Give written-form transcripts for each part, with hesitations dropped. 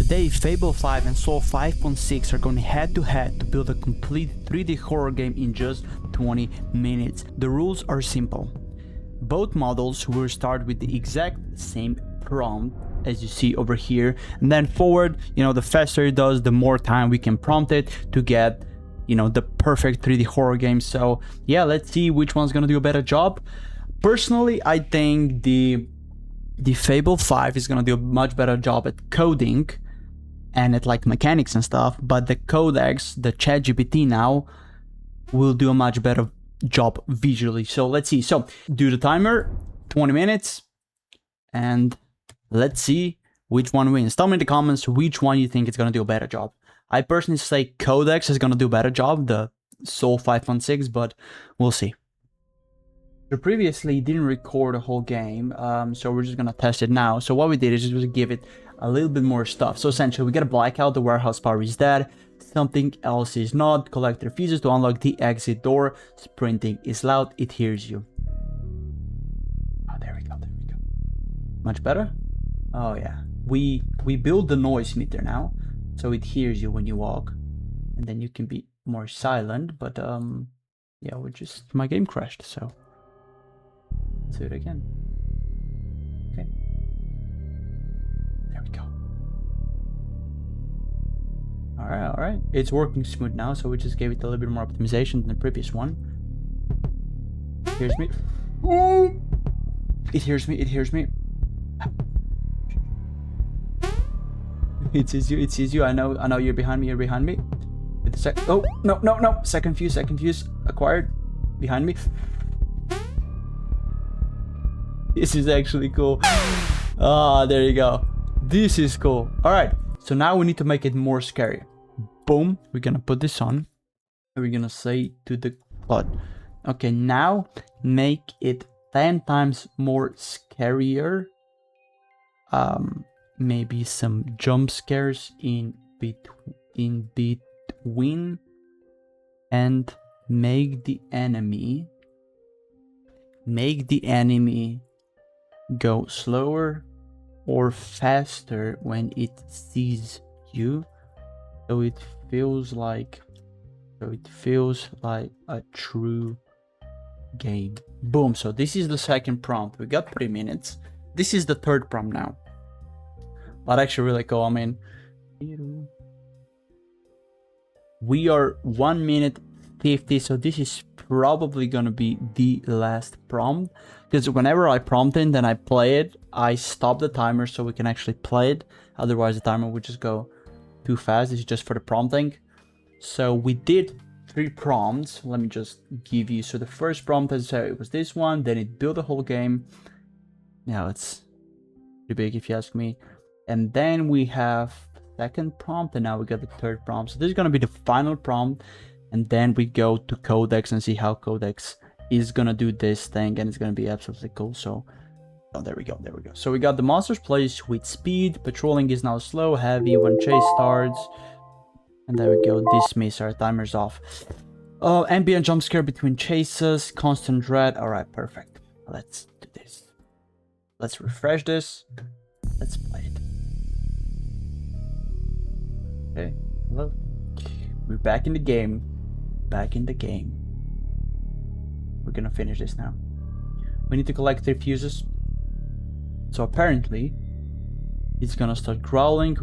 Today, Fable 5 and Sol 5.6 are going head to head to build a complete 3D horror game in just 20 minutes. The rules are simple. Both models will start with the exact same prompt as you see over here, and then forward, the faster it does, the more time we can prompt it to get, the perfect 3D horror game. So yeah, let's see which one's gonna do a better job. Personally, I think the Fable 5 is gonna do a much better job at coding and at like mechanics and stuff, but the codex, the ChatGPT now, will do a much better job visually. So let's see. So do the timer, 20 minutes, and let's see which one wins. Tell me in the comments which one you think is gonna do a better job. I personally say codex is gonna do a better job, the Sol 5.6, but we'll see. So previously didn't record a whole game, so we're just gonna test it now. So what we did is just give it a little bit more stuff. So essentially we get a blackout, the warehouse power is dead, something else is not, collector refuses to unlock the exit door, sprinting is loud, it hears you. Oh, there we go. Much better? Oh yeah. We build the noise meter now, so it hears you when you walk, and then you can be more silent, but yeah, my game crashed, so let's do it again. Okay. There we go. Alright. It's working smooth now, so we just gave it a little bit more optimization than the previous one. It hears me. It hears me. It sees you. I know you're behind me. Oh, no. Second fuse acquired. Behind me. This is actually cool. Ah, there you go. This is cool. All right. So now we need to make it more scary. Boom. We're gonna put this on. And we're gonna say to the Claude, okay, now make it 10 times more scarier. Maybe some jump scares in between, and make the enemy go slower or faster when it sees you, so it feels like a true game. Boom. So this is the second prompt. We got 3 minutes. This is the third prompt now, but actually really cool. I mean, we are 1 minute 50, so this is probably gonna be the last prompt, because whenever I prompt it, then I play it, I stop the timer so we can actually play it. Otherwise the timer would just go too fast. This is just for the prompting. So we did 3 prompts. Let me just give you. So the first prompt, as I said, it was this one. Then it built the whole game. Now it's pretty big if you ask me. And then we have second prompt, and now we got the third prompt. So this is gonna be the final prompt, and then we go to codex and see how codex is gonna do this thing, and it's gonna be absolutely cool. So there we go. So we got the monsters place with speed, patrolling is now slow, heavy when chase starts, and there we go. Dismiss, our timer's off. Ambient jump scare between chases, constant dread. All right, perfect. Let's do this. Let's refresh this. Let's play it. Okay, hello. We're back in the game. We're gonna finish this now. We need to collect 3 fuses. So apparently, it's gonna start growling.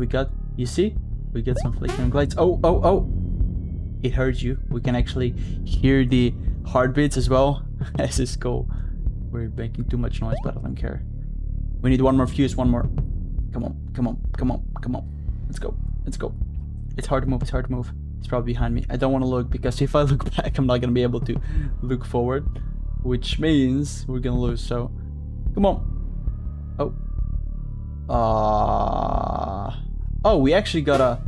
You see? We get some flickering lights. Oh. It heard you. We can actually hear the heartbeats as well. This is cool. We're making too much noise, but I don't care. We need one more fuse, one more. Come on. Let's go. It's hard to move. It's probably behind me. I don't want to look, because if I look back, I'm not going to be able to look forward, which means we're going to lose. So, come on. Oh, we actually got a...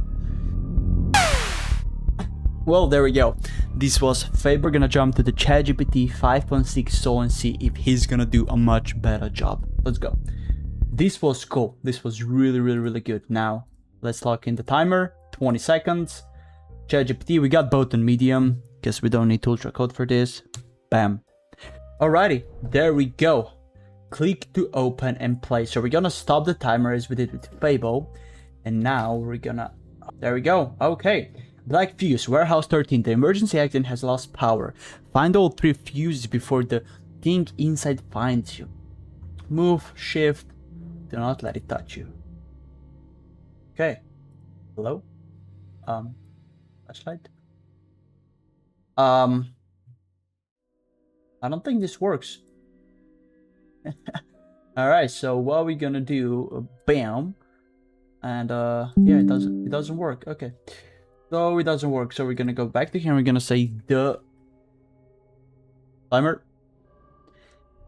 Well, there we go. This was Fable. We're going to jump to the ChatGPT 5.6 Sol and see if he's going to do a much better job. Let's go. This was cool. This was really good. Now, let's lock in the timer. 20 seconds. ChatGPT, we got both on medium, because we don't need to ultra code for this. Bam. Alrighty, there we go. Click to open and play. So we're gonna stop the timer as we did with Fable, And now we're gonna, there we go. Okay. Black fuse, warehouse 13. The emergency exit has lost power. Find all 3 fuses before the thing inside finds you. Move, shift, do not let it touch you. Okay. Hello? Flashlight? I don't think this works. Alright, so what are we gonna do? Bam. And yeah, it doesn't work. Okay. So it doesn't work. So we're gonna go back to here and we're gonna say the timer.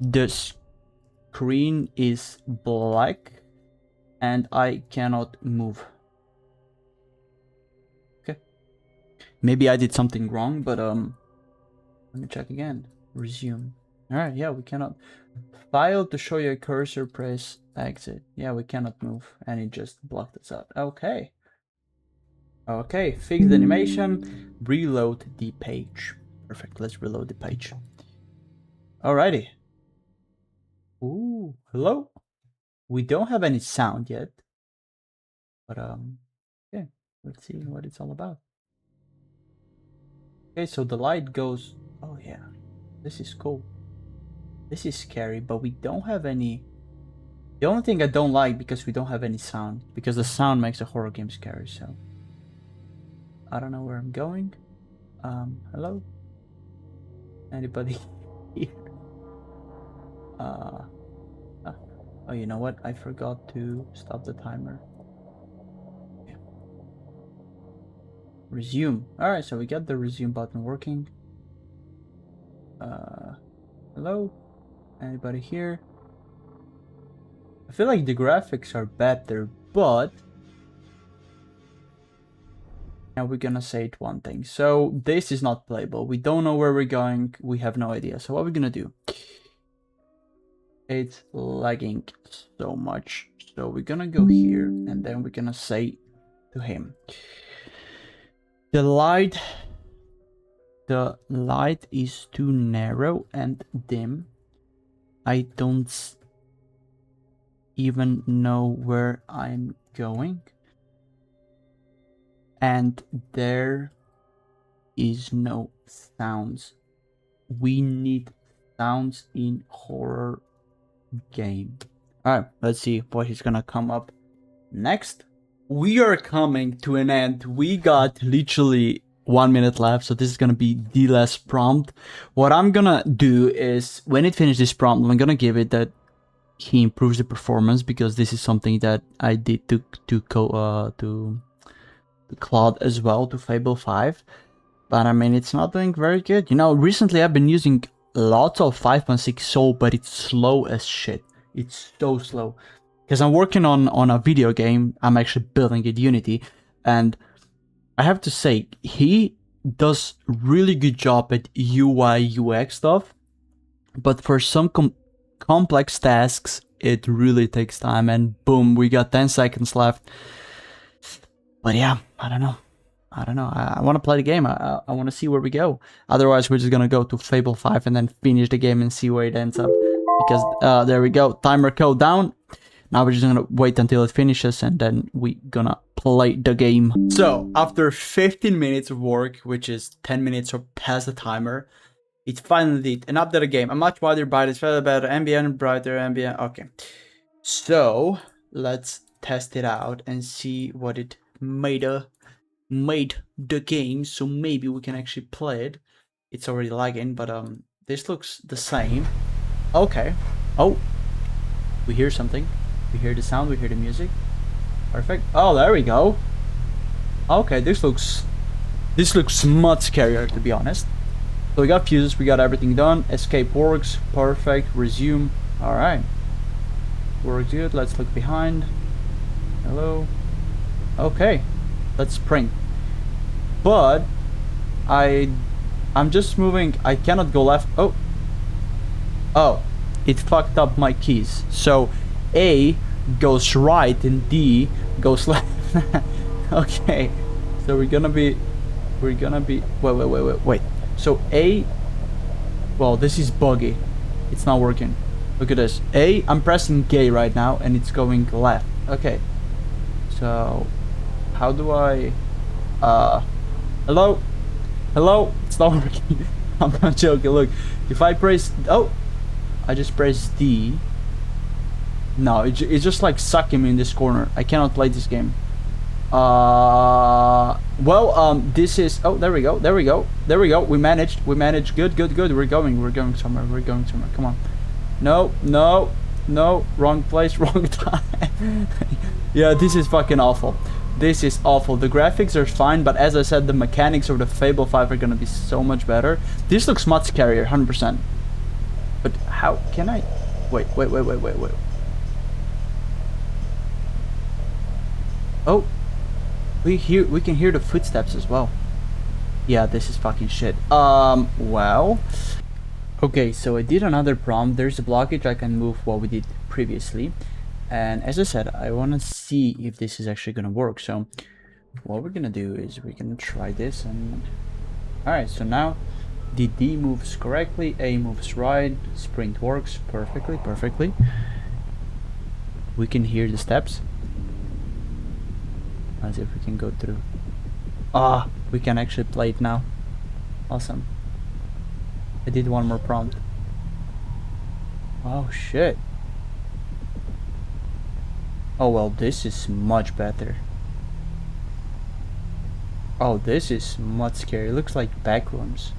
The screen is black and I cannot move. Okay. Maybe I did something wrong, but let me check again. Resume. Alright, yeah, we cannot. File to show your cursor, press exit. Yeah, we cannot move and it just blocked us out. Okay. Okay, fix the animation, reload the page. Perfect, let's reload the page. Alrighty. Ooh, hello? We don't have any sound yet. But yeah, let's see what it's all about. Okay, so the light goes, oh yeah, this is cool. This is scary, but we don't have any. The only thing I don't like because we don't have any sound, because the sound makes a horror game scary, so I don't know where I'm going. Hello? Anybody here? Oh, you know what? I forgot to stop the timer. Yeah. Resume. Alright, so we got the resume button working. Hello? Anybody here? I feel like the graphics are better, but now we're gonna say it one thing. So this is not playable. We don't know where we're going. We have no idea. So what we're gonna do? It's lagging so much. So we're gonna go here and then we're gonna say to him, the light is too narrow and dim. I don't even know where I'm going. And there is no sounds. We need sounds in horror game. Alright, let's see what he's gonna come up next. We are coming to an end. We got literally 1 minute left, so this is gonna be the last prompt. What I'm gonna do is, when it finishes this prompt, I'm gonna give it that he improves the performance, because this is something that I did to Claude as well, to Fable 5. But I mean, it's not doing very good. You know, recently I've been using lots of 5.6 Sol, but it's slow as shit. It's so slow. Because I'm working on a video game. I'm actually building it Unity. And I have to say, he does really good job at UI, UX stuff. But for some complex tasks, it really takes time. And boom, we got 10 seconds left. But yeah, I don't know. I want to play the game. I want to see where we go. Otherwise, we're just going to go to Fable 5 and then finish the game and see where it ends up. Because there we go. Timer code down. Now we're just going to wait until it finishes and then we're going to play the game. So after 15 minutes of work, which is 10 minutes or past the timer, it finally did an update the game. A much wider, brighter, further better, ambient, brighter, ambient. Okay. So let's test it out and see what it made the game. So maybe we can actually play it. It's already lagging, but this looks the same. Okay. Oh, we hear something. We hear the sound, we hear the music. Perfect. Oh, there we go. Okay, this looks much scarier, to be honest. So we got fuses, we got everything done. Escape works. Perfect. Resume. Alright. Works good. Let's look behind. Hello. Okay. Let's sprint. But I'm just moving. I cannot go left. Oh, it fucked up my keys. So A goes right and D goes left. Okay, so we're gonna be wait. So A, well, this is buggy. It's not working. Look at this. A, I'm pressing K right now and it's going left. Okay, So how do I hello? Hello? It's not working. I'm not joking. Look, if I press, oh, I just press D. No, it's just like sucking me in this corner. I cannot play this game. This is, oh, there we go. We managed. Good. We're going somewhere. Come on. No, wrong place, wrong time. Yeah, this is fucking awful. This is awful. The graphics are fine, but as I said, the mechanics of the Fable 5 are gonna be so much better. This looks much scarier, 100%. But how can I? Wait. Oh, we can hear the footsteps as well. Yeah, this is fucking shit. Well, okay, so I did another prompt. There's a blockage. I can move what we did previously. And as I said, I want to see if this is actually going to work. So what we're going to do is we're going to try this. And all right, so now the D moves correctly, A moves right, sprint works perfectly. We can hear the steps. Let's see if we can go through. Ah, we can actually play it now. Awesome. I did one more prompt. Oh shit. Oh well, this is much better. Oh, this is much scary. It looks like Backrooms.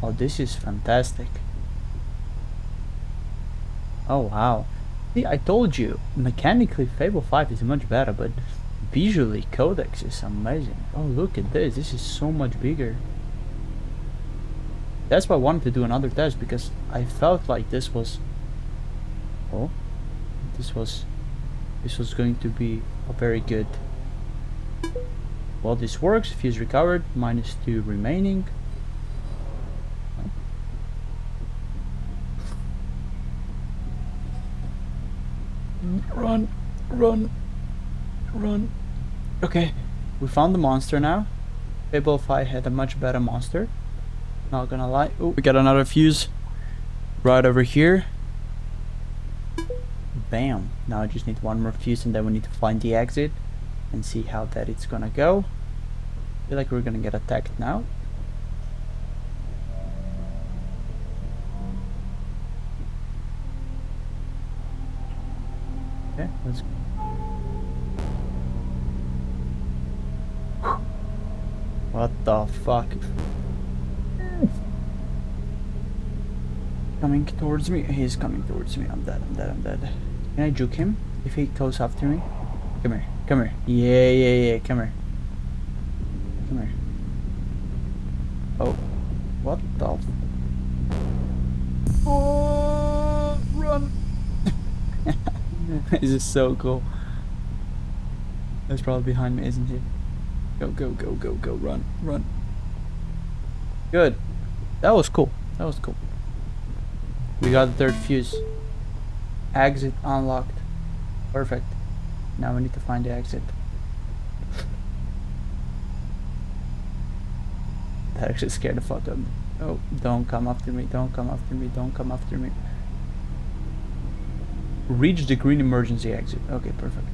Oh, this is fantastic. Oh wow. See, I told you, mechanically Fable 5 is much better, but visually Codex is amazing. Oh, look at this. This is so much bigger. That's why I wanted to do another test, because I felt like this was... Oh, this was going to be a very good... Well, this works. Fuse recovered. -2 remaining. Run. Okay, we found the monster now. Fable 5 had a much better monster. Not gonna lie. Oh, we got another fuse right over here. Bam. Now I just need one more fuse, and then we need to find the exit and see how that it's gonna go. I feel like we're gonna get attacked now. Okay, let's go. What the fuck? Coming towards me. He's coming towards me. I'm dead. Can I juke him if he goes after me? Come here. Yeah. Come here. Oh, what the? Oh, run! This is so cool. He's probably behind me, isn't he? Go, run. Good. That was cool. We got the third fuse. Exit unlocked. Perfect. Now we need to find the exit. That actually scared the fuck out of me. Oh, don't come after me. Reach the green emergency exit. Okay, perfect.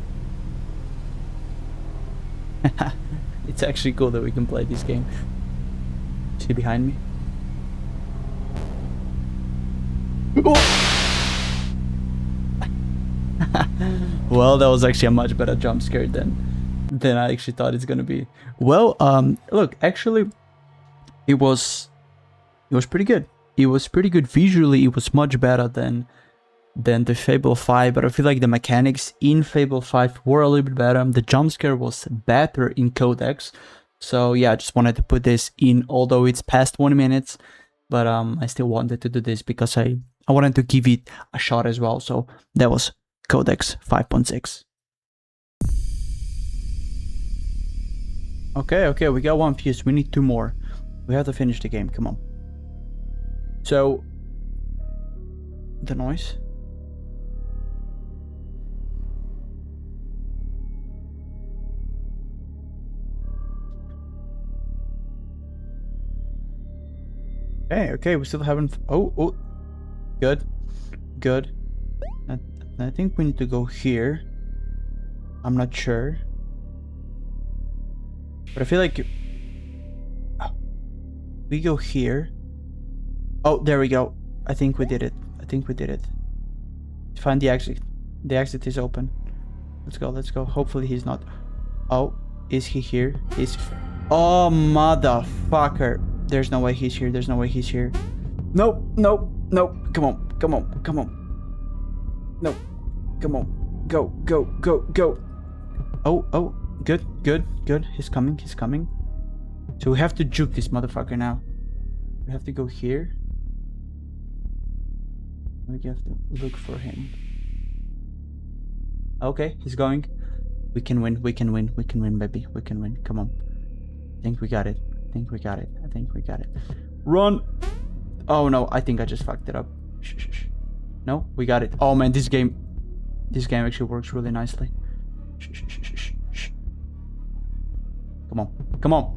It's actually cool that we can play this game. See behind me? Well, that was actually a much better jump scare than I actually thought it's gonna be. Well, look, actually, it was pretty good. It was pretty good visually. It was much better than the Fable 5, but I feel like the mechanics in Fable 5 were a little bit better. The jump scare was better in Codex. So yeah, I just wanted to put this in, although it's past 20 minutes, but I still wanted to do this because I wanted to give it a shot as well. So that was Codex 5.6. Okay, we got one fuse. We need 2 more. We have to finish the game. Come on. So the noise. Okay, we still haven't. Oh, good. I think we need to go here. I'm not sure. But I feel like... we go here. Oh, there we go. I think we did it. I think we did it. Find the exit. The exit is open. Let's go, let's go. Hopefully he's not... Oh, is he here? He's... Oh, motherfucker. There's no way he's here. There's no way he's here. Nope, nope, nope. Come on, come on, come on. No, come on. Go, go, go, go. Oh, oh, good, good, good. He's coming, he's coming. So we have to juke this motherfucker now. We have to go here. We have to look for him. Okay, he's going. We can win, we can win, we can win, baby. We can win. Come on. I think we got it. I think we got it. I think we got it. Run! Oh no, I think I just fucked it up. Shh, shh, shh. No, we got it. Oh man, this game actually works really nicely. Shh, shh, shh, shh, shh. Come on, come on.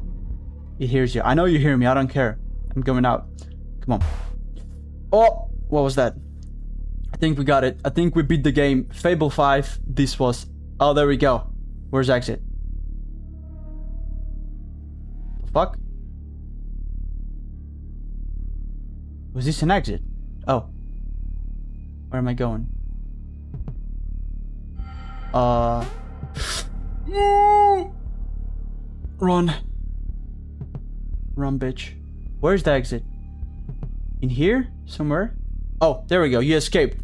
He hears you. I know you hear me. I don't care. I'm going out. Come on. Oh, what was that? I think we got it. I think we beat the game. Fable 5. This was... Oh, there we go. Where's exit? The fuck? Was this an exit? Oh. Where am I going? Run. Run, bitch. Where's the exit? In here? Somewhere? Oh, there we go. You escaped.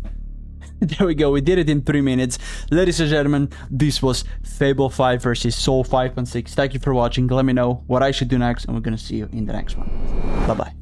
There we go. We did it in 3 minutes. Ladies and gentlemen, this was Fable 5 versus Sol 5.6. Thank you for watching. Let me know what I should do next, and we're gonna see you in the next one. Bye-bye.